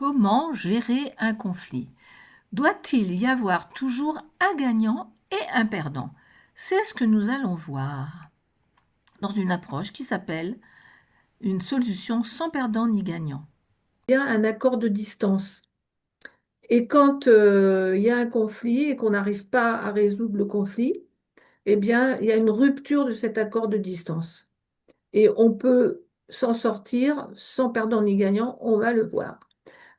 Comment gérer un conflit? Doit-il y avoir toujours un gagnant et un perdant? C'est ce que nous allons voir dans une approche qui s'appelle une solution sans perdant ni gagnant. Il y a un accord de distance. Et quand il y a un conflit et qu'on n'arrive pas à résoudre le conflit, eh bien, il y a une rupture de cet accord de distance. Et on peut s'en sortir sans perdant ni gagnant, on va le voir.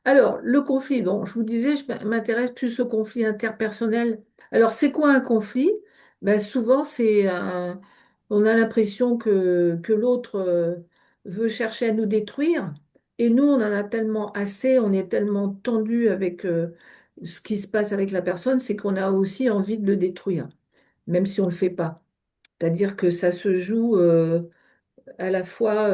Alors, le conflit, bon, je vous disais, je m'intéresse plus au conflit interpersonnel. Alors, c'est quoi un conflit? Ben, souvent, on a l'impression que l'autre veut chercher à nous détruire. Et nous, on en a tellement assez, on est tellement tendu avec ce qui se passe avec la personne, c'est qu'on a aussi envie de le détruire, même si on ne le fait pas. C'est-à-dire que ça se joue à la fois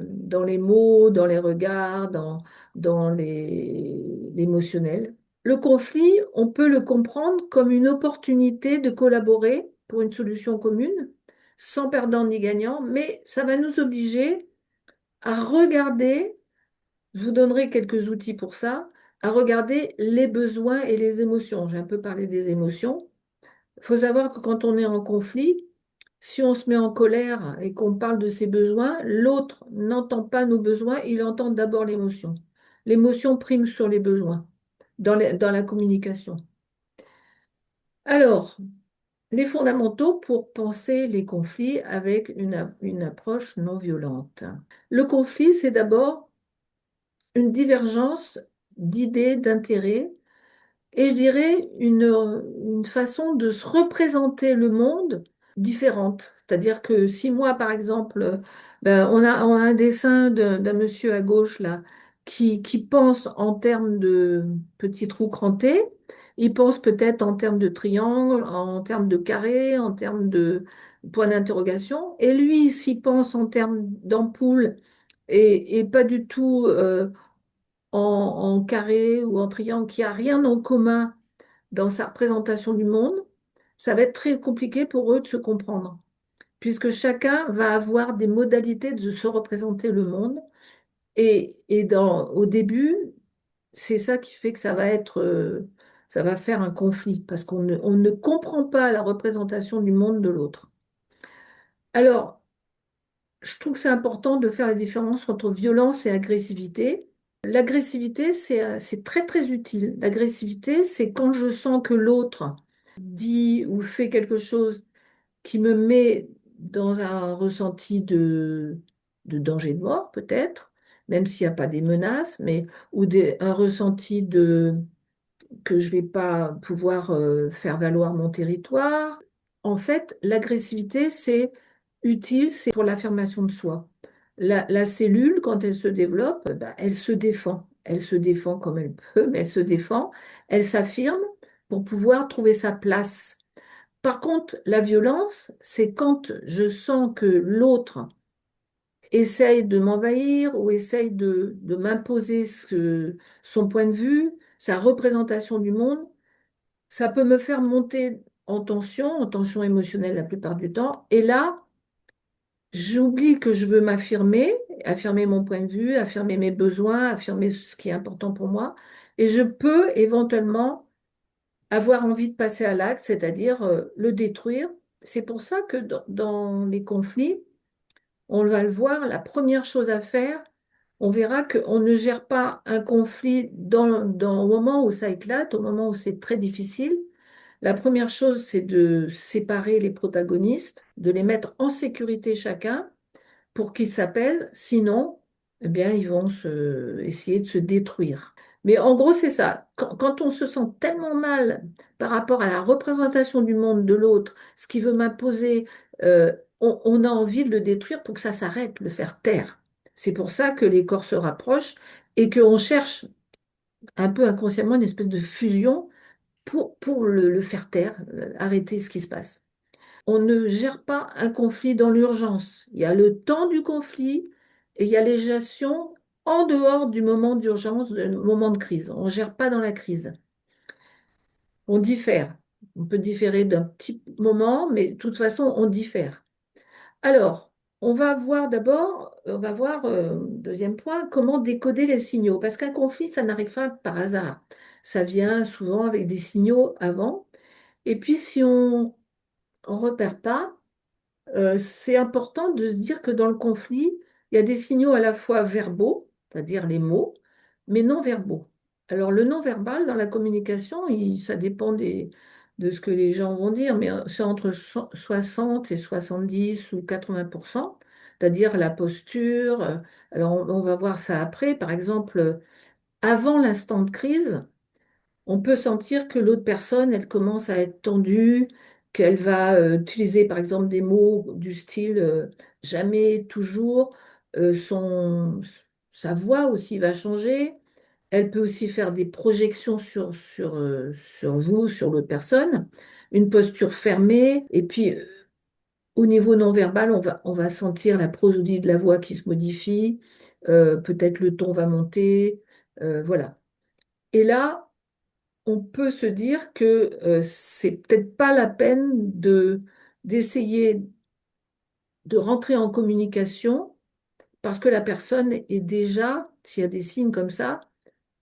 dans les mots, dans les regards, dans l'émotionnel. Le conflit, on peut le comprendre comme une opportunité de collaborer pour une solution commune, sans perdant ni gagnant, mais ça va nous obliger à regarder, je vous donnerai quelques outils pour ça, à regarder les besoins et les émotions. J'ai un peu parlé des émotions. Il faut savoir que quand on est en conflit, si on se met en colère et qu'on parle de ses besoins, l'autre n'entend pas nos besoins, il entend d'abord l'émotion. L'émotion prime sur les besoins dans la communication. Alors, les fondamentaux pour penser les conflits avec une approche non violente. Le conflit, c'est d'abord une divergence d'idées, d'intérêts et je dirais une façon de se représenter le monde différente. C'est-à-dire que si moi, par exemple, ben, on a un dessin d'un monsieur à gauche là qui pense en termes de petits trous crantés, il pense peut-être en termes de triangle, en termes de carré, en termes de points d'interrogation. Et lui, s'il pense en termes d'ampoule et pas du tout en carré ou en triangle, qui a rien en commun dans sa représentation du monde, ça va être très compliqué pour eux de se comprendre, puisque chacun va avoir des modalités de se représenter le monde. Au début, c'est ça qui fait que ça va faire un conflit, parce on ne comprend pas la représentation du monde de l'autre. Alors, je trouve que c'est important de faire la différence entre violence et agressivité. L'agressivité, c'est très très utile. L'agressivité, c'est quand je sens que l'autre dit ou fait quelque chose qui me met dans un ressenti de danger de mort, peut-être, même s'il n'y a pas des menaces, mais un ressenti que je ne vais pas pouvoir faire valoir mon territoire. En fait, l'agressivité, c'est utile, c'est pour l'affirmation de soi. La cellule, quand elle se développe, ben, elle se défend. Elle se défend comme elle peut, mais elle se défend. Elle s'affirme pour pouvoir trouver sa place. Par contre, la violence, c'est quand je sens que l'autre essaye de m'envahir ou essaye de m'imposer son point de vue, sa représentation du monde. Ça peut me faire monter en tension émotionnelle la plupart du temps. Et là, j'oublie que je veux m'affirmer, affirmer mon point de vue, affirmer mes besoins, affirmer ce qui est important pour moi. Et je peux éventuellement avoir envie de passer à l'acte, c'est-à-dire le détruire. C'est pour ça que dans les conflits, on va le voir, la première chose à faire, on verra qu'on ne gère pas un conflit au moment où ça éclate, au moment où c'est très difficile. La première chose, c'est de séparer les protagonistes, de les mettre en sécurité chacun pour qu'ils s'apaisent. Sinon, eh bien, essayer de se détruire. Mais en gros, c'est ça. Quand on se sent tellement mal par rapport à la représentation du monde de l'autre, ce qui veut m'imposer, on a envie de le détruire pour que ça s'arrête, le faire taire. C'est pour ça que les corps se rapprochent et qu'on cherche un peu inconsciemment une espèce de fusion pour le faire taire, arrêter ce qui se passe. On ne gère pas un conflit dans l'urgence. Il y a le temps du conflit et il y a les gestions en dehors du moment d'urgence, du moment de crise. On ne gère pas dans la crise. On diffère. On peut différer d'un petit moment, mais de toute façon, on diffère. Alors, on va voir d'abord on va voir, deuxième point, comment décoder les signaux. Parce qu'un conflit, ça n'arrive pas par hasard. Ça vient souvent avec des signaux avant. Et puis, si on ne repère pas, c'est important de se dire que dans le conflit, il y a des signaux à la fois verbaux, c'est-à-dire les mots, mais non verbaux. Alors le non-verbal dans la communication, ça dépend de ce que les gens vont dire, mais c'est entre 60 et 70 ou 80%, c'est-à-dire la posture. Alors on va voir ça après. Par exemple, avant l'instant de crise, on peut sentir que l'autre personne, elle commence à être tendue, qu'elle va utiliser par exemple des mots du style jamais, toujours. Sa voix aussi va changer. Elle peut aussi faire des projections sur vous, sur l'autre personne, une posture fermée. Et puis au niveau non verbal, on va sentir la prosodie de la voix qui se modifie. Peut-être le ton va monter. Voilà. Et là, on peut se dire que c'est peut-être pas la peine d'essayer de rentrer en communication parce que la personne est déjà, s'il y a des signes comme ça,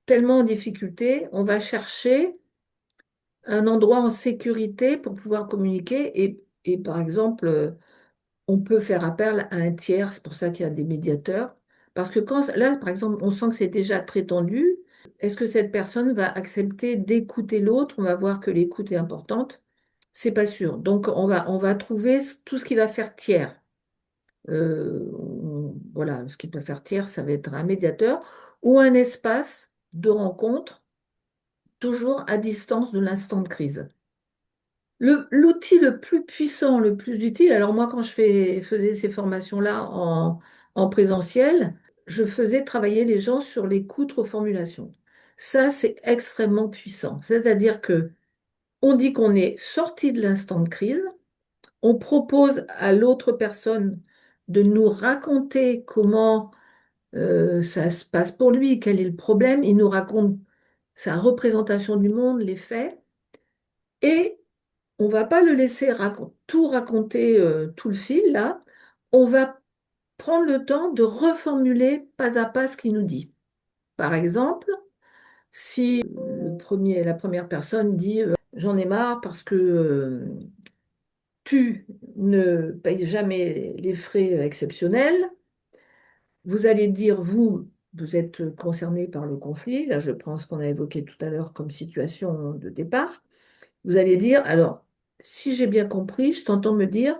tellement en difficulté, on va chercher un endroit en sécurité pour pouvoir communiquer et par exemple, on peut faire appel à un tiers, c'est pour ça qu'il y a des médiateurs. Parce que quand, là, par exemple, on sent que c'est déjà très tendu, est-ce que cette personne va accepter d'écouter l'autre? On va voir que l'écoute est importante. C'est pas sûr. Donc, on va trouver tout ce qui va faire tiers. Voilà, ce qui peut faire tiers, ça va être un médiateur ou un espace de rencontre, toujours à distance de l'instant de crise. L'outil le plus puissant, le plus utile, alors moi quand faisais ces formations-là en présentiel, je faisais travailler les gens sur l'écoute reformulation. Ça, c'est extrêmement puissant. C'est-à-dire que on dit qu'on est sorti de l'instant de crise, on propose à l'autre personne de nous raconter comment ça se passe pour lui, quel est le problème, il nous raconte sa représentation du monde, les faits, et on va pas le laisser tout raconter, tout le fil, là. On va prendre le temps de reformuler pas à pas ce qu'il nous dit. Par exemple, si la première personne dit j'en ai marre parce que tu ne payes jamais les frais exceptionnels, vous allez dire, vous êtes concerné par le conflit. Là, je prends ce qu'on a évoqué tout à l'heure comme situation de départ. Vous allez dire, alors, si j'ai bien compris, je t'entends me dire,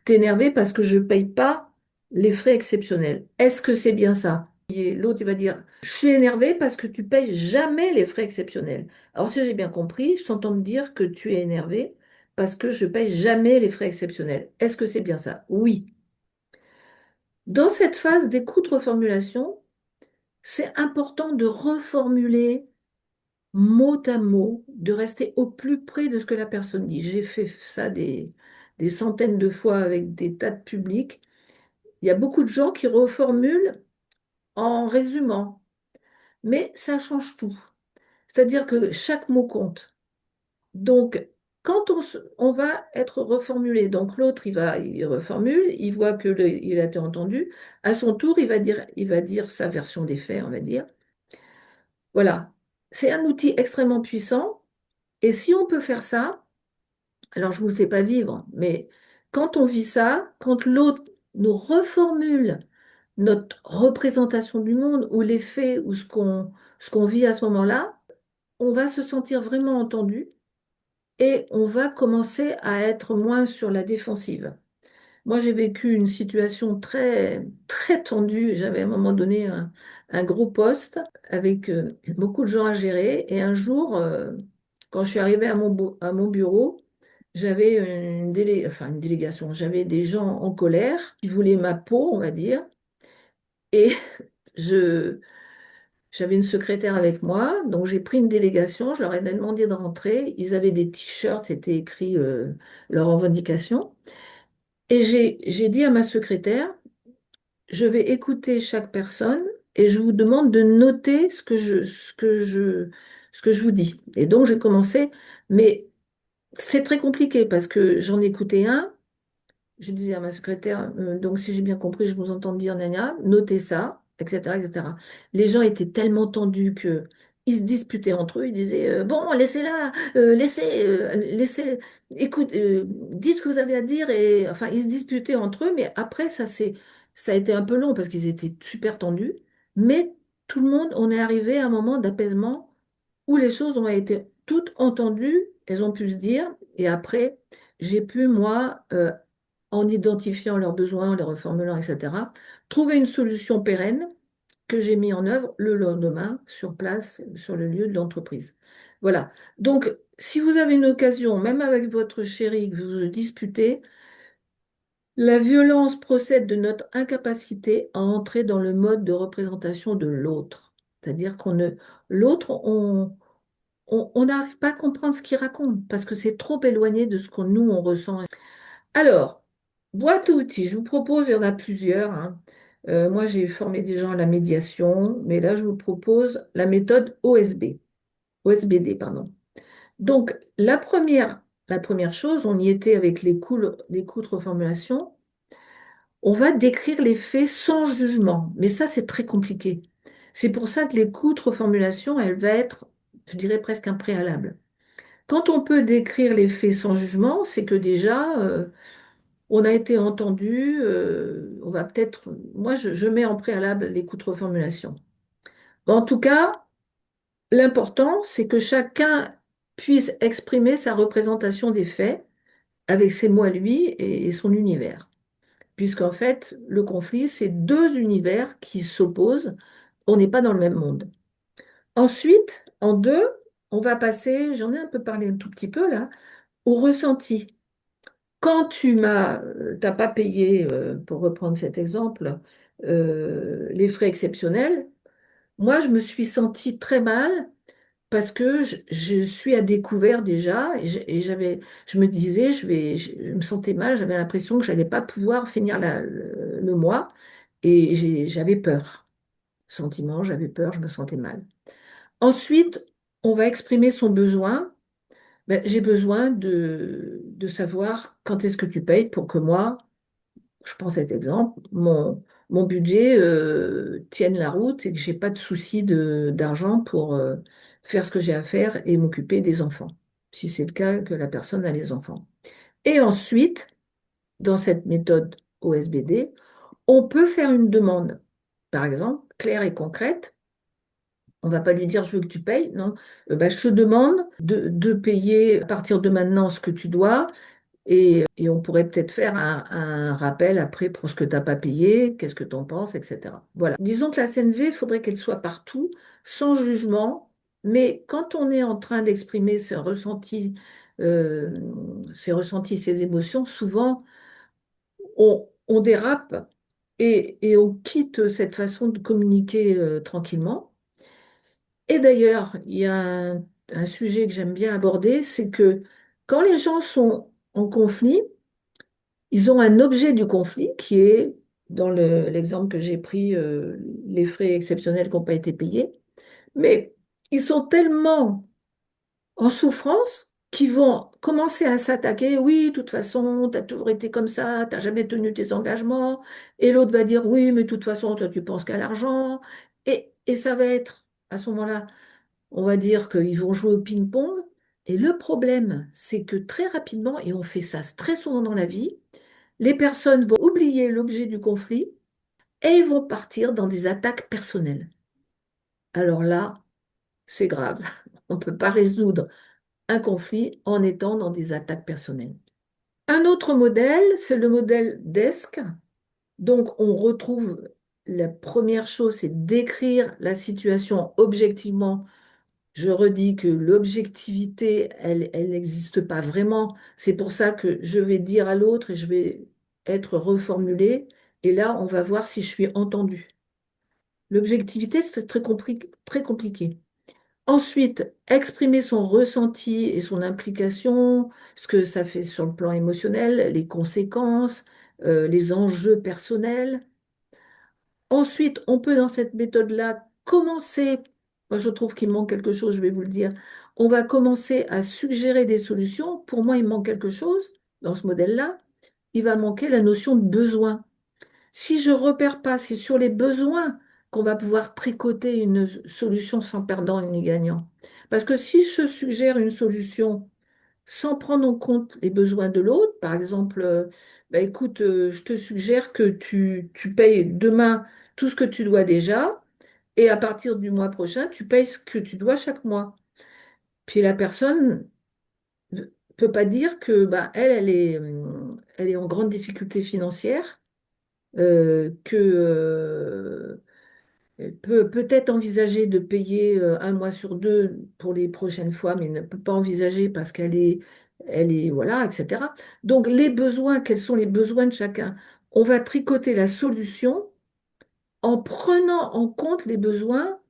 t'es énervé parce que je ne paye pas les frais exceptionnels. Est-ce que c'est bien ça? Et l'autre, il va dire, je suis énervé parce que tu payes jamais les frais exceptionnels. Alors, si j'ai bien compris, je t'entends me dire que tu es énervé parce que je paye jamais les frais exceptionnels. Est-ce que c'est bien ça? Oui. Dans cette phase d'écoute reformulation, c'est important de reformuler mot à mot, de rester au plus près de ce que la personne dit. J'ai fait ça des centaines de fois avec des tas de publics. Il y a beaucoup de gens qui reformulent en résumant, mais ça change tout. C'est-à-dire que chaque mot compte. Donc, quand on va être reformulé, donc l'autre, il reformule, il voit que il a été entendu. À son tour, il va dire sa version des faits, on va dire. Voilà. C'est un outil extrêmement puissant. Et si on peut faire ça, alors je ne vous le fais pas vivre, mais quand on vit ça, quand l'autre nous reformule notre représentation du monde ou les faits ou ce qu'on vit à ce moment-là, on va se sentir vraiment entendu et on va commencer à être moins sur la défensive. Moi, j'ai vécu une situation très, très tendue. J'avais à un moment donné un gros poste avec beaucoup de gens à gérer. Et un jour, quand je suis arrivée à mon bureau, j'avais enfin, une délégation. J'avais des gens en colère qui voulaient ma peau, on va dire. Et je, j'avais une secrétaire avec moi. Donc, j'ai pris une délégation. Je leur ai demandé de rentrer. Ils avaient des t-shirts, c'était écrit leurs revendications. Et j'ai dit à ma secrétaire, je vais écouter chaque personne et je vous demande de noter ce que je vous dis. Et donc j'ai commencé, mais c'est très compliqué parce que j'en ai écouté un, je disais à ma secrétaire, donc si j'ai bien compris, je vous entends dire, Nania, notez ça, etc., etc. Les gens étaient tellement tendus que ils se disputaient entre eux. Ils disaient, bon, laissez-la, laissez, écoute, dites ce que vous avez à dire. Et enfin, ils se disputaient entre eux, mais après, ça a été un peu long parce qu'ils étaient super tendus. Mais tout le monde, on est arrivé à un moment d'apaisement où les choses ont été toutes entendues, elles ont pu se dire, et après, j'ai pu, moi, en identifiant leurs besoins, en les reformulant, etc., trouver une solution pérenne que j'ai mis en œuvre le lendemain sur place, sur le lieu de l'entreprise. Voilà. Donc, si vous avez une occasion, même avec votre chéri, que vous vous disputez, la violence procède de notre incapacité à entrer dans le mode de représentation de l'autre. C'est-à-dire qu'on ne, l'autre, on n'arrive pas à comprendre ce qu'il raconte parce que c'est trop éloigné de ce que nous, on ressent. Alors, boîte à outils, je vous propose, il y en a plusieurs, hein. Moi, j'ai formé des gens à la médiation, mais là, je vous propose la méthode OSB, OSBD, pardon. Donc, la première chose, on y était avec les coups de reformulation, on va décrire les faits sans jugement, mais ça, c'est très compliqué. C'est pour ça que les coups de reformulation, elle va être, je dirais, presque un préalable. Quand on peut décrire les faits sans jugement, c'est que déjà, on a été entendu, on va peut-être, moi je mets en préalable les coûts de reformulation. En tout cas, l'important, c'est que chacun puisse exprimer sa représentation des faits avec ses mots à lui et son univers. Puisqu'en fait, le conflit, c'est deux univers qui s'opposent, on n'est pas dans le même monde. Ensuite, en deux, on va passer, j'en ai un peu parlé un tout petit peu là, au ressenti. Quand t'as pas payé, pour reprendre cet exemple, les frais exceptionnels, moi, je me suis sentie très mal parce que je suis à découvert déjà et je me disais, je me sentais mal, j'avais l'impression que j'allais pas pouvoir finir le mois et j'avais peur. Sentiment, j'avais peur, je me sentais mal. Ensuite, on va exprimer son besoin. Ben, j'ai besoin de savoir quand est-ce que tu payes pour que moi, je prends cet exemple, mon budget tienne la route et que j'ai pas de souci d'argent pour faire ce que j'ai à faire et m'occuper des enfants, si c'est le cas que la personne a les enfants. Et ensuite, dans cette méthode OSBD, on peut faire une demande, par exemple, claire et concrète. On va pas lui dire je veux que tu payes, non. Ben, je te demande de payer à partir de maintenant ce que tu dois et on pourrait peut-être faire un rappel après pour ce que tu n'as pas payé, qu'est-ce que tu en penses, etc. Voilà. Disons que la CNV, il faudrait qu'elle soit partout, sans jugement, mais quand on est en train d'exprimer ses ressentis, ses émotions, souvent on dérape et on quitte cette façon de communiquer tranquillement. Et d'ailleurs, il y a un sujet que j'aime bien aborder, c'est que quand les gens sont en conflit, ils ont un objet du conflit qui est, dans l'exemple que j'ai pris, les frais exceptionnels qui n'ont pas été payés, mais ils sont tellement en souffrance qu'ils vont commencer à s'attaquer. Oui, de toute façon, tu as toujours été comme ça, tu n'as jamais tenu tes engagements. Et l'autre va dire, oui, mais de toute façon, toi, tu penses qu'à l'argent. Et ça va être, à ce moment-là, on va dire qu'ils vont jouer au ping-pong. Et le problème, c'est que très rapidement, et on fait ça très souvent dans la vie, les personnes vont oublier l'objet du conflit et ils vont partir dans des attaques personnelles. Alors là, c'est grave. On ne peut pas résoudre un conflit en étant dans des attaques personnelles. Un autre modèle, c'est le modèle DESC. Donc, on retrouve la première chose, c'est décrire la situation objectivement. Je redis que l'objectivité, elle n'existe pas vraiment. C'est pour ça que je vais dire à l'autre et je vais être reformulé. Et là, on va voir si je suis entendue. L'objectivité, c'est très compliqué. Ensuite, exprimer son ressenti et son implication, ce que ça fait sur le plan émotionnel, les conséquences, les enjeux personnels. Ensuite, on peut dans cette méthode-là commencer, moi je trouve qu'il manque quelque chose, je vais vous le dire, on va commencer à suggérer des solutions. Pour moi, il manque quelque chose dans ce modèle-là. il va manquer la notion de besoin. Si je repère pas, c'est sur les besoins qu'on va pouvoir tricoter une solution sans perdant ni gagnant. Parce que si je suggère une solution sans prendre en compte les besoins de l'autre, par exemple, bah, écoute, je te suggère que tu payes demain tout ce que tu dois déjà, et à partir du mois prochain, tu payes ce que tu dois chaque mois. Puis la personne ne peut pas dire que bah, elle est en grande difficulté financière, que elle peut peut-être envisager de payer un mois sur deux pour les prochaines fois, mais ne peut pas envisager parce elle est, voilà, etc. Donc les besoins, quels sont les besoins de chacun? On va tricoter la solution en prenant en compte les besoins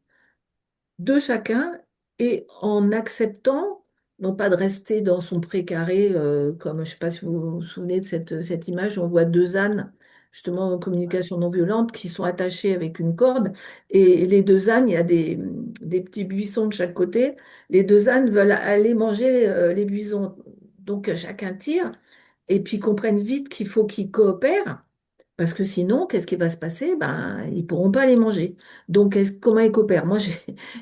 de chacun et en acceptant, non pas de rester dans son précaré, comme je ne sais pas si vous vous souvenez de cette image où on voit deux ânes, justement en communication non violente, qui sont attachés avec une corde. Et les deux ânes, il y a des petits buissons de chaque côté. Les deux ânes veulent aller manger les buissons. Donc chacun tire et puis comprennent vite qu'il faut qu'ils coopèrent. Parce que sinon, qu'est-ce qui va se passer? Ben, ils pourront pas les manger. Donc, comment ils coopèrent? Moi,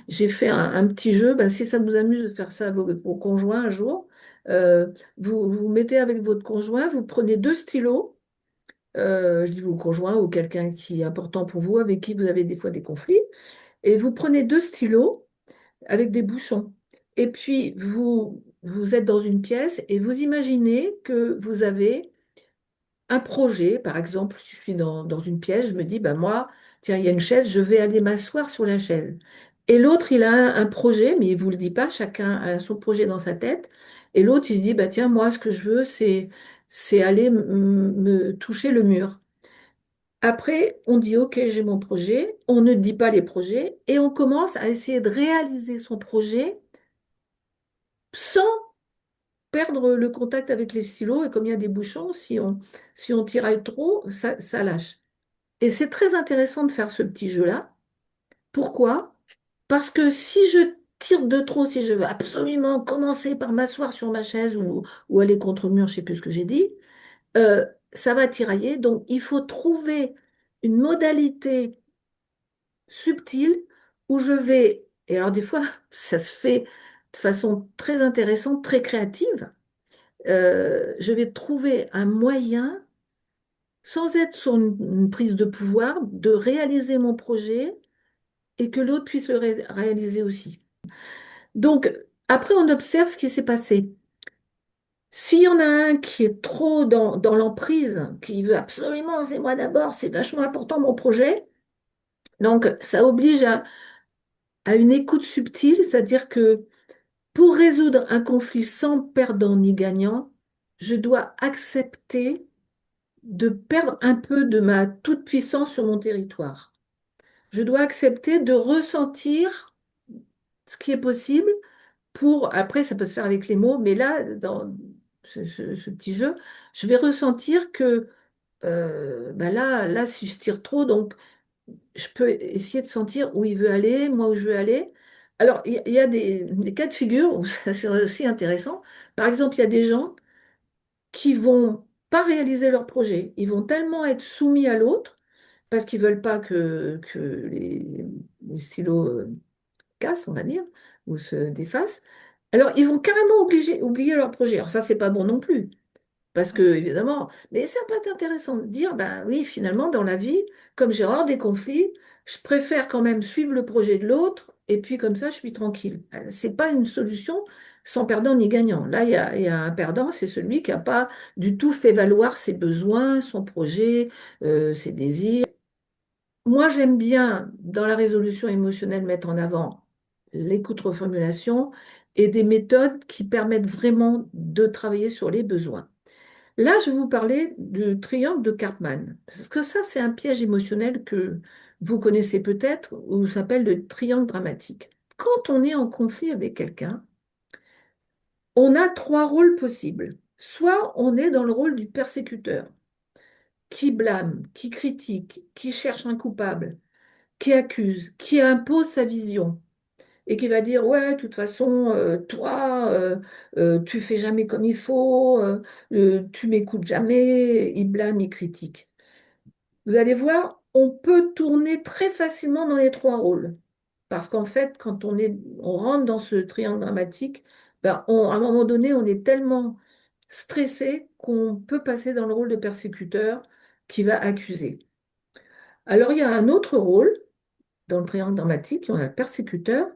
j'ai fait un petit jeu. Ben, si ça vous amuse de faire ça avec vos conjoints un jour, vous vous mettez avec votre conjoint, vous prenez deux stylos. Je dis vos conjoints ou quelqu'un qui est important pour vous, avec qui vous avez des fois des conflits. Et vous prenez deux stylos avec des bouchons. Et puis, vous êtes dans une pièce et vous imaginez que vous avez un projet, par exemple, si je suis dans une pièce, je me dis, bah moi, tiens, il y a une chaise, je vais aller m'asseoir sur la chaise. Et l'autre, il a un projet, mais il ne vous le dit pas, chacun a son projet dans sa tête. Et l'autre, il se dit, bah tiens, moi, ce que je veux, c'est aller me toucher le mur. Après, on dit, OK, j'ai mon projet, on ne dit pas les projets, et on commence à essayer de réaliser son projet sans perdre le contact avec les stylos. Et comme il y a des bouchons, si on tiraille trop, ça lâche. Et c'est très intéressant de faire ce petit jeu-là. Pourquoi? Parce que si je tire de trop, si je veux absolument commencer par m'asseoir sur ma chaise ou aller contre le mur, je ne sais plus ce que j'ai dit, euh, ça va tirailler. Donc, il faut trouver une modalité subtile où je vais, et alors des fois, ça se fait de façon très intéressante, très créative, je vais trouver un moyen, sans être sur une prise de pouvoir, de réaliser mon projet et que l'autre puisse le réaliser aussi. Donc, après, on observe ce qui s'est passé. S'il y en a un qui est trop dans l'emprise, qui veut absolument, c'est moi d'abord, c'est vachement important mon projet, donc ça oblige à une écoute subtile, c'est-à-dire que pour résoudre un conflit sans perdant ni gagnant, je dois accepter de perdre un peu de ma toute-puissance sur mon territoire. Je dois accepter de ressentir ce qui est possible pour, après, ça peut se faire avec les mots, mais là, dans ce petit jeu, je vais ressentir que ben là, si je tire trop, donc je peux essayer de sentir où il veut aller, moi où je veux aller. Alors, il y a des cas de figure où ça, c'est aussi intéressant. Par exemple, il y a des gens qui vont pas réaliser leur projet. Ils vont tellement être soumis à l'autre parce qu'ils veulent pas que les stylos cassent, on va dire, ou se défassent. Alors, ils vont carrément oublier leur projet. Alors, ça, c'est pas bon non plus. Parce que, évidemment, mais ça peut être intéressant de dire, ben oui, finalement, dans la vie, comme j'ai horreur des conflits, je préfère quand même suivre le projet de l'autre, et puis comme ça, je suis tranquille. C'est pas une solution sans perdant ni gagnant. Là, il y a un perdant, c'est celui qui n'a pas du tout fait valoir ses besoins, son projet, ses désirs. Moi, j'aime bien, dans la résolution émotionnelle, mettre en avant l'écoute reformulation et des méthodes qui permettent vraiment de travailler sur les besoins. Là, je vais vous parler du triangle de Karpman. Parce que ça, c'est un piège émotionnel que vous connaissez peut-être, ou s'appelle le triangle dramatique. Quand on est en conflit avec quelqu'un, on a trois rôles possibles. Soit on est dans le rôle du persécuteur, qui blâme, qui critique, qui cherche un coupable, qui accuse, qui impose sa vision. et qui va dire, ouais, de toute façon, toi, tu fais jamais comme il faut, tu m'écoutes jamais, il blâme, il critique. Vous allez voir, on peut tourner très facilement dans les trois rôles. Parce qu'en fait, quand on rentre dans ce triangle dramatique, ben, à un moment donné, on est tellement stressé qu'on peut passer dans le rôle de persécuteur qui va accuser. Alors, il y a un autre rôle dans le triangle dramatique, on a le persécuteur,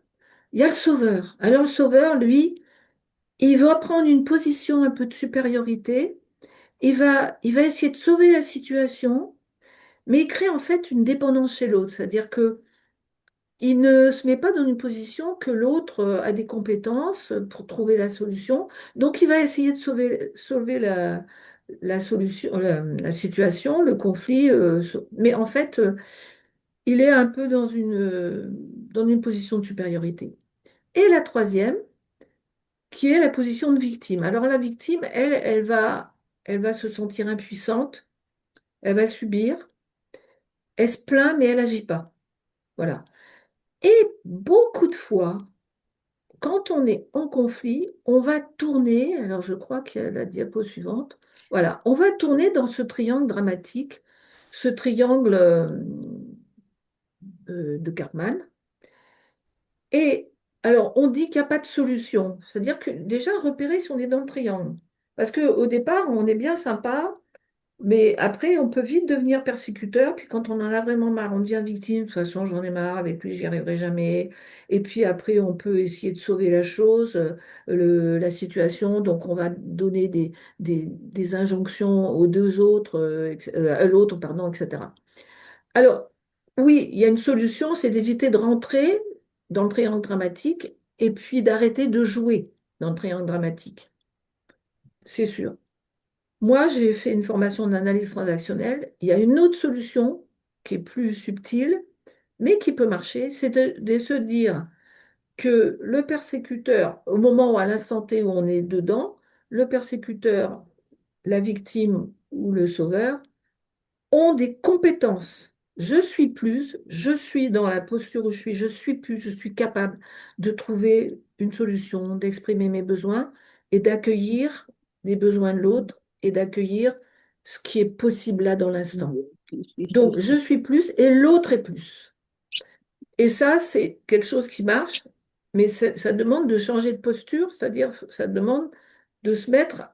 il y a le sauveur. Alors, le sauveur, lui, il va prendre une position un peu de supériorité, il va essayer de sauver la situation, mais il crée en fait une dépendance chez l'autre, c'est-à-dire que il ne se met pas dans une position que l'autre a des compétences pour trouver la solution. Donc, il va essayer de sauver la solution, la situation, le conflit. Mais en fait, il est un peu dans une position de supériorité. Et la troisième, qui est la position de victime. Alors, la victime, elle va se sentir impuissante, elle va subir, elle se plaint, mais elle n'agit pas. Voilà. Et beaucoup de fois, quand on est en conflit, on va tourner, alors je crois qu'il y a la diapo suivante, voilà, on va tourner dans ce triangle dramatique, ce triangle de Cartman. Et alors, on dit qu'il n'y a pas de solution, c'est-à-dire que déjà repérer si on est dans le triangle. Parce qu'au départ, on est bien sympa, mais après, on peut vite devenir persécuteur. Puis quand on en a vraiment marre, on devient victime. De toute façon, j'en ai marre, avec lui, j'y arriverai jamais. Et puis après, on peut essayer de sauver la chose, la situation. Donc, on va donner des injonctions aux deux autres, à l'autre, pardon, etc. Alors, oui, il y a une solution, c'est d'éviter de rentrer dans le triangle dramatique et puis d'arrêter de jouer dans le triangle dramatique. C'est sûr. Moi, j'ai fait une formation d'analyse transactionnelle. Il y a une autre solution qui est plus subtile, mais qui peut marcher, c'est de se dire que le persécuteur, au moment où, à l'instant T où on est dedans, le persécuteur, la victime ou le sauveur ont des compétences. Je suis dans la posture où je suis plus, je suis capable de trouver une solution, d'exprimer mes besoins et d'accueillir les besoins de l'autre et d'accueillir ce qui est possible là dans l'instant. Donc, je suis plus et l'autre est plus. Et ça, c'est quelque chose qui marche, mais ça demande de changer de posture, c'est-à-dire ça demande de se mettre,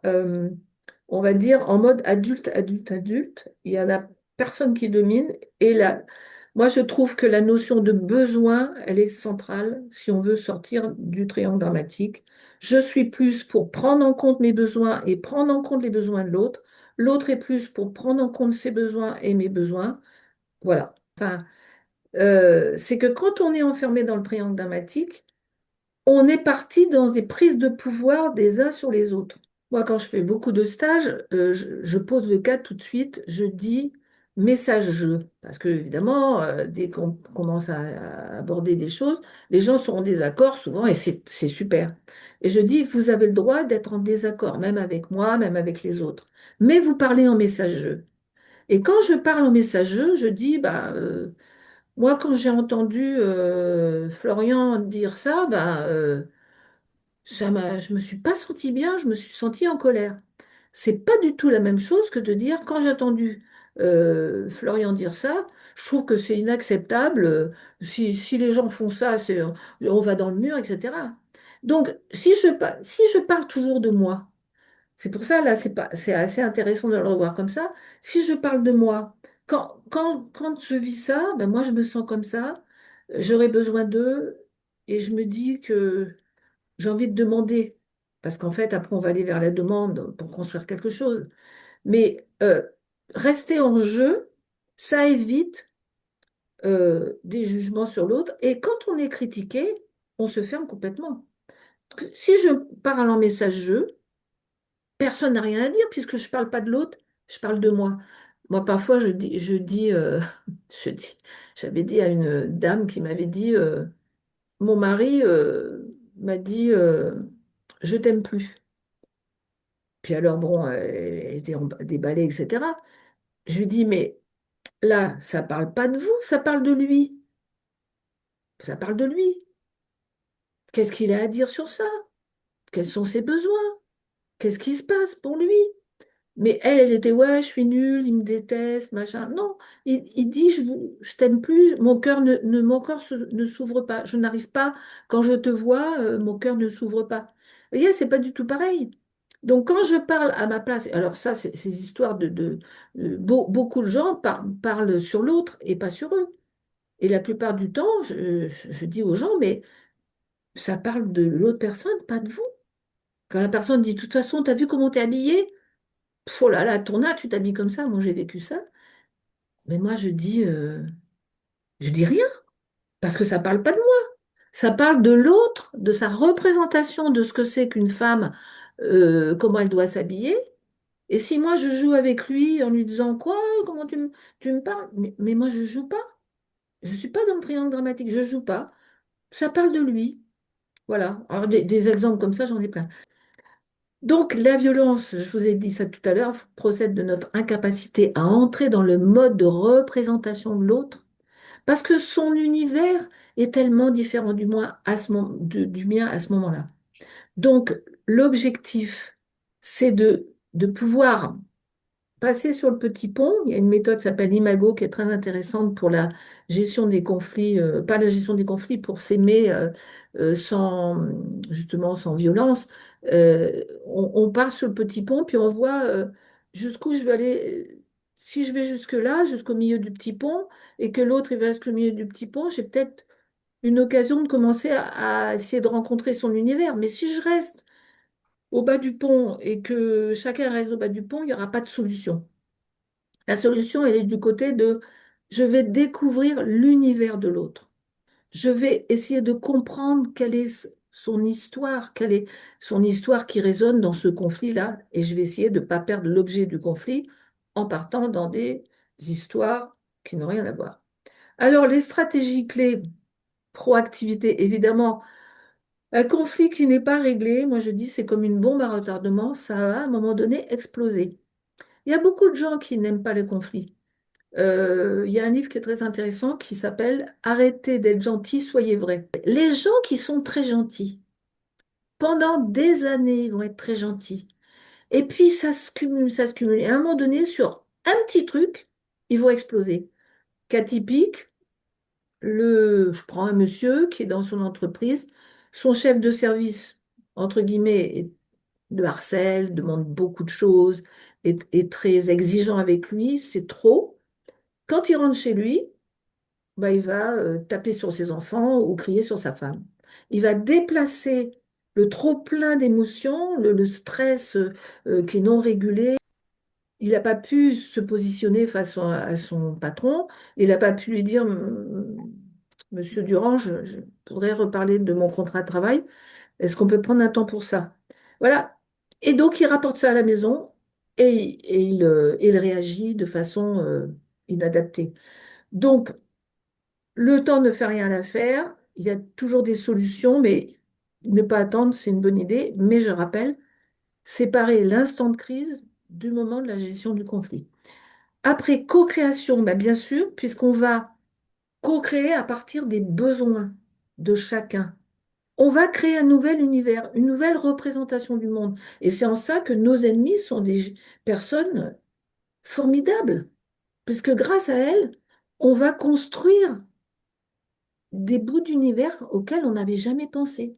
on va dire, en mode adulte, adulte, adulte. Il y en a personne qui domine. Et là, moi, je trouve que la notion de besoin, elle est centrale si on veut sortir du triangle dramatique. Je suis plus pour prendre en compte mes besoins et prendre en compte les besoins de l'autre. L'autre est plus pour prendre en compte ses besoins et mes besoins. Voilà. Enfin, c'est que quand on est enfermé dans le triangle dramatique, on est parti dans des prises de pouvoir des uns sur les autres. Moi, quand je fais beaucoup de stages, je pose le cas tout de suite, je dis message-je. Parce que, évidemment, dès qu'on commence à aborder des choses, les gens sont en désaccord souvent et c'est super. Et je dis, vous avez le droit d'être en désaccord, même avec moi, même avec les autres. Mais vous parlez en message-je. Et quand je parle en message-je, je dis, bah, moi, quand j'ai entendu Florian dire ça, je me suis pas sentie bien, je me suis sentie en colère. C'est pas du tout la même chose que de dire, quand j'ai entendu Florian dire ça, je trouve que c'est inacceptable. Si les gens font ça, on va dans le mur, etc. Donc, si je parle toujours de moi, c'est pour ça, là, c'est assez intéressant de le revoir comme ça. Si je parle de moi, quand je vis ça, ben moi, je me sens comme ça, j'aurais besoin d'eux, et je me dis que j'ai envie de demander, parce qu'en fait, après, on va aller vers la demande pour construire quelque chose. Mais rester en jeu, ça évite des jugements sur l'autre, et quand on est critiqué, on se ferme complètement. Si je parle en message-jeu, personne n'a rien à dire puisque je ne parle pas de l'autre, je parle de moi. Moi, parfois, je dis, j'avais dit à une dame qui m'avait dit, mon mari m'a dit, je t'aime plus. Puis alors, bon, elle était déballée, etc. Je lui dis, mais là, ça parle pas de vous, ça parle de lui. Ça parle de lui. Qu'est-ce qu'il a à dire sur ça? Quels sont ses besoins? Qu'est-ce qui se passe pour lui? Mais elle était, ouais, je suis nulle, il me déteste, machin. Non, il dit, je t'aime plus, mon cœur ne s'ouvre pas. Je n'arrive pas, quand je te vois, mon cœur ne s'ouvre pas. Vous voyez, c'est pas du tout pareil. Donc, quand je parle à ma place, alors ça, c'est ces histoires beaucoup de gens parlent sur l'autre et pas sur eux. Et la plupart du temps, je dis aux gens, mais ça parle de l'autre personne, pas de vous. Quand la personne dit, de toute façon, t'as vu comment t'es habillé? Oh là là, ton âge, tu t'habilles comme ça, moi j'ai vécu ça. Mais moi je dis rien, parce que ça parle pas de moi. Ça parle de l'autre, de sa représentation de ce que c'est qu'une femme, comment elle doit s'habiller. Et si moi je joue avec lui en lui disant quoi, comment tu me parles? Mais moi je joue pas. Je suis pas dans le triangle dramatique, je joue pas. Ça parle de lui. Voilà. Alors des exemples comme ça, j'en ai plein. Donc, la violence, je vous ai dit ça tout à l'heure, procède de notre incapacité à entrer dans le mode de représentation de l'autre, parce que son univers est tellement différent du mien à ce moment-là. Donc, l'objectif, c'est de pouvoir passer sur le petit pont. Il y a une méthode qui s'appelle l'Imago qui est très intéressante pour la gestion des conflits, pas la gestion des conflits, pour s'aimer sans, justement, sans violence. On part sur le petit pont, puis on voit jusqu'où je vais aller. Si je vais jusque-là, jusqu'au milieu du petit pont, et que l'autre il va jusqu'au milieu du petit pont, j'ai peut-être une occasion de commencer à essayer de rencontrer son univers. Mais si je reste au bas du pont et que chacun reste au bas du pont, il n'y aura pas de solution. La solution, elle est du côté de je vais découvrir l'univers de l'autre. Je vais essayer de comprendre quelle est son histoire, quelle est son histoire qui résonne dans ce conflit-là, et je vais essayer de ne pas perdre l'objet du conflit en partant dans des histoires qui n'ont rien à voir. Alors, les stratégies clés, proactivité, évidemment, un conflit qui n'est pas réglé, moi je dis c'est comme une bombe à retardement, ça va à un moment donné exploser. Il y a beaucoup de gens qui n'aiment pas les conflits. Il y a un livre qui est très intéressant qui s'appelle Arrêtez d'être gentil, soyez vrai. Les gens qui sont très gentils, pendant des années, ils vont être très gentils. Et puis ça se cumule, ça se cumule. Et à un moment donné, sur un petit truc, ils vont exploser. Cas typique, je prends un monsieur qui est dans son entreprise, son chef de service, entre guillemets, le harcèle, demande beaucoup de choses, est très exigeant avec lui, c'est trop. Quand il rentre chez lui, bah, il va taper sur ses enfants ou crier sur sa femme. Il va déplacer le trop-plein d'émotions, le stress qui est non régulé. Il n'a pas pu se positionner face à son patron. Il n'a pas pu lui dire, Monsieur Durand, je voudrais reparler de mon contrat de travail. Est-ce qu'on peut prendre un temps pour ça? Voilà. Et donc, il rapporte ça à la maison et il réagit de façon inadaptée. Donc, le temps ne fait rien à l'affaire. Il y a toujours des solutions, mais ne pas attendre, c'est une bonne idée. Mais je rappelle, séparer l'instant de crise du moment de la gestion du conflit. Après, co-création, bah, bien sûr, puisqu'on va co-créer à partir des besoins de chacun. On va créer un nouvel univers, une nouvelle représentation du monde. Et c'est en ça que nos ennemis sont des personnes formidables, puisque grâce à elles, on va construire des bouts d'univers auxquels on n'avait jamais pensé.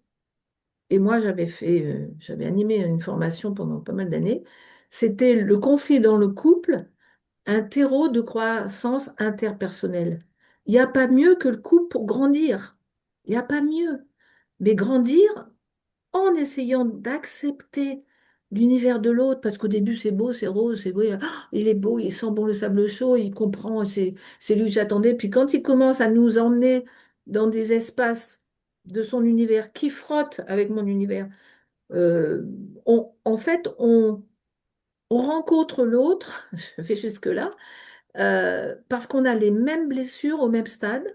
Et moi, j'avais animé une formation pendant pas mal d'années. C'était le conflit dans le couple, un terreau de croissance interpersonnelle. Il n'y a pas mieux que le couple pour grandir. Il n'y a pas mieux. Mais grandir en essayant d'accepter l'univers de l'autre, parce qu'au début c'est beau, c'est rose, c'est beau, il est beau, il sent bon le sable chaud, il comprend, c'est lui que j'attendais. Puis quand il commence à nous emmener dans des espaces de son univers qui frottent avec mon univers, en fait, on rencontre l'autre, je fais jusque-là, parce qu'on a les mêmes blessures au même stade,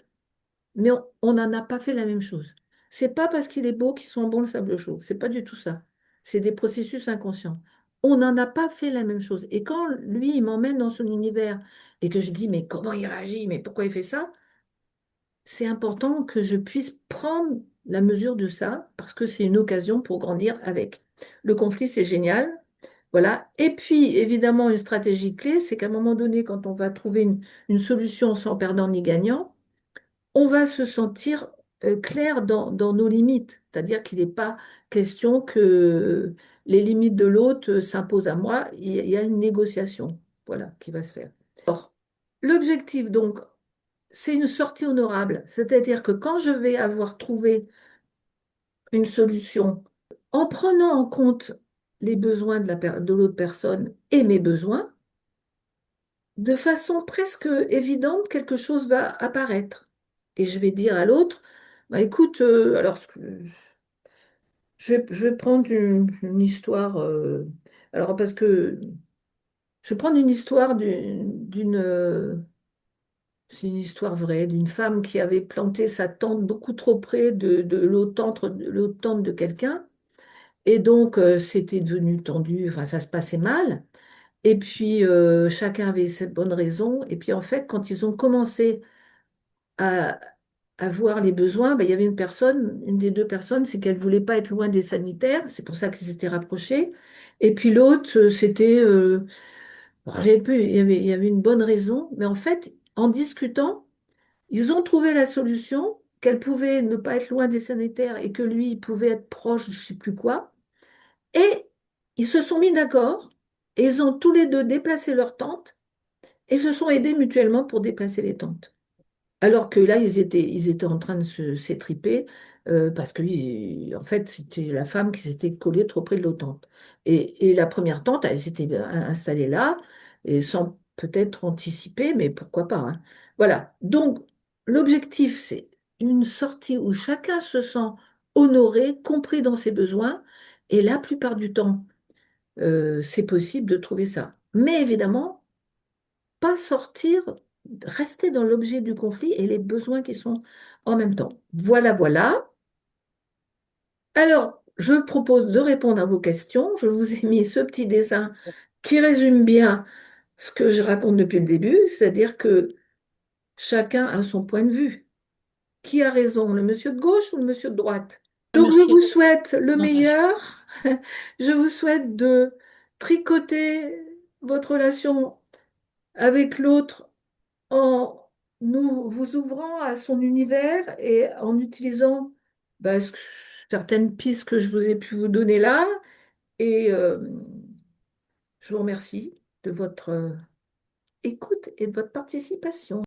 mais on n'en a pas fait la même chose. C'est pas parce qu'il est beau qu'il sent bon le sable chaud. C'est pas du tout ça. C'est des processus inconscients. On n'en a pas fait la même chose. Et quand lui, il m'emmène dans son univers et que je dis, mais comment il réagit, mais pourquoi il fait ça? C'est important que je puisse prendre la mesure de ça parce que c'est une occasion pour grandir avec. Le conflit, c'est génial. Voilà. Et puis, évidemment, une stratégie clé, c'est qu'à un moment donné, quand on va trouver une solution sans perdant ni gagnant, on va se sentir clair dans nos limites. C'est-à-dire qu'il n'est pas question que les limites de l'autre s'imposent à moi. Il y a une négociation, voilà, qui va se faire. Alors, l'objectif, donc, c'est une sortie honorable. C'est-à-dire que quand je vais avoir trouvé une solution en prenant en compte les besoins de l'autre personne et mes besoins, de façon presque évidente, quelque chose va apparaître. Et je vais dire à l'autre, bah, écoute, je vais prendre une histoire, alors parce que je vais prendre une histoire c'est une histoire vraie, d'une femme qui avait planté sa tente beaucoup trop près de l'autre tente de quelqu'un. Et donc, c'était devenu tendu, enfin, ça se passait mal. Et puis, chacun avait cette bonne raison. Et puis, en fait, quand ils ont commencé à, à voir les besoins, ben, il y avait une personne, une des deux personnes, c'est qu'elle voulait pas être loin des sanitaires. C'est pour ça qu'ils s'étaient rapprochés. Et puis, l'autre, alors, j'avais plus, il y avait une bonne raison. Mais en fait, en discutant, ils ont trouvé la solution, qu'elle pouvait ne pas être loin des sanitaires et que lui, il pouvait être proche, de je sais plus quoi. Et ils se sont mis d'accord et ils ont tous les deux déplacé leur tente et se sont aidés mutuellement pour déplacer les tentes. Alors que là, ils étaient en train de s'étriper parce que, en fait, c'était la femme qui s'était collée trop près de l'autre tente. Et la première tente, elle s'était installée là, et sans peut-être anticiper, mais pourquoi pas, hein. Voilà. Donc, l'objectif, c'est une sortie où chacun se sent honoré, compris dans ses besoins, et la plupart du temps, c'est possible de trouver ça. Mais évidemment, pas sortir, rester dans l'objet du conflit et les besoins qui sont en même temps. Voilà, voilà. Alors, je propose de répondre à vos questions. Je vous ai mis ce petit dessin qui résume bien ce que je raconte depuis le début, c'est-à-dire que chacun a son point de vue. Qui a raison, le monsieur de gauche ou le monsieur de droite? Donc, je vous Merci. souhaite le Davantage. meilleur. Je vous souhaite de tricoter votre relation avec l'autre en vous ouvrant à son univers et en utilisant certaines pistes que je vous ai pu vous donner là. Et je vous remercie de votre écoute et de votre participation.